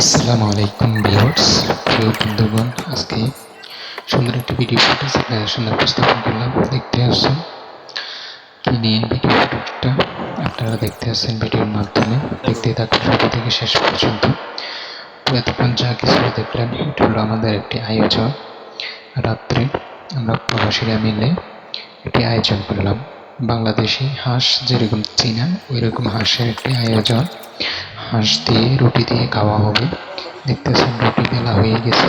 আসসালামু আলাইকুম ভিউয়ার্স, প্রিয় বন্ধুগণ, আজকে সুন্দর একটি ভিডিও ফুটেজ আপনাদের সামনে উপস্থাপন করলাম। দেখতে আসছেন কি নিয়ে ভিডিও ফুটেজটা আপনারা দেখতে আসছেন ভিডিওর মাধ্যমে। দেখতে থাকুন শুরু থেকে শেষ পর্যন্ত। তো এতক্ষণ যা কিছু দেখলেন এটা হলো আমাদের একটি আয়োজন। রাত্রে আমরা প্রবাসীরা মিলে একটি আয়োজন করলাম। বাংলাদেশি হাঁস যেরকম চীনা ওই রকম হাঁসের একটি আয়োজন। হাঁস দিয়ে রুটি দিয়ে খাওয়া হবে। দেখতেছেন রুটি বেলা হয়ে গেছে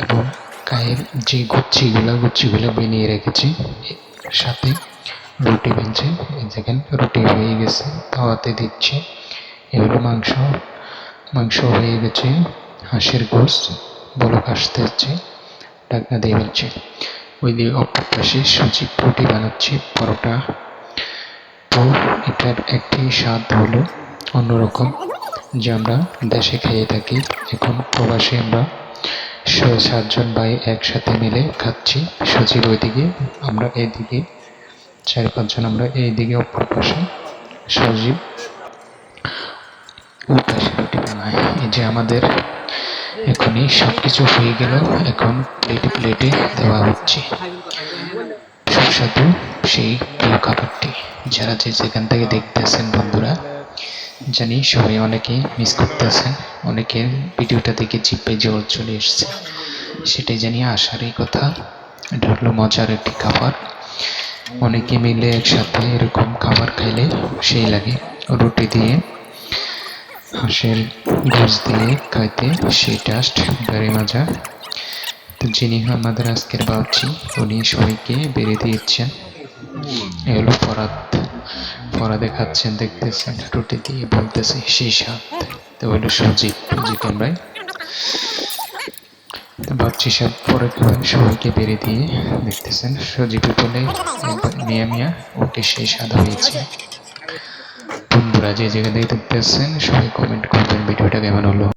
এবং গায়ের যে গুচ্ছিগুলো বানিয়ে রেখেছি সাথে রুটি বেলছে। দেখেন রুটি হয়ে গেছে, তাওয়াতে দিচ্ছে। এগুলো মাংস হয়ে গেছে, হাঁসের গোশত বলক আসতে হচ্ছে, ঢাকনা দিয়ে বলছে। ওই দিয়ে অপর পাশে সুজি রুটি বানাচ্ছে, পরোটা। তো এটার একটি স্বাদ হলো অন্যরকম, যে আমরা দেশে খেয়ে থাকি। এখন প্রবাসে আমরা 6-7 জন ভাই একসাথে মিলে খাচ্ছি। সুজির ওইদিকে, আমরা এইদিকে 4-5 জন, আমরা এইদিকে অপর পাশে সজীব ওই পাশে রুটি বানায়। এই যে আমাদের এখনই সবকিছু হয়ে গেল, এখন প্লেটে প্লেটে দেওয়া হচ্ছে সুস্বাদু সেই প্রিয় খাবারটি। যারা যে যেখান থেকে দেখতেছেন বন্ধুরা, জানি সবাই অনেকে মিস করতেছেন, অনেকের ভিডিওটা দেখে জিভে জল চলে এসছে, সেটাই জানি আসারই কথা। এটা হলো মজার একটি খাবার, অনেকে মিলে একসাথে এরকম খাবার খাইলে সেই লাগে। রুটি দিয়ে হাঁসের গোশত দিয়ে খাইতে সেই টেস্ট very মজা। তো যিনি আমাদের আজকের বাবুর্চি, উনি সবাইকে বেড়ে দিয়েছেন। এ হলো ফরাদে খাচ্ছেন, দেখতেছেন রুটি দিয়ে, বলতেছে সেই স্বাদ। তো হলো সজীব ভাই, বাচ্চি সব পরে সবাইকে বেড়ে দিয়ে, দেখতেছেন সজীবে বলে মিয়া ওকে সেই স্বাদ হয়েছে। বন্ধুরা যে জায়গা থেকে দেখতেছেন সবাই কমেন্ট করবেন ভিডিওটা কেমন হলো।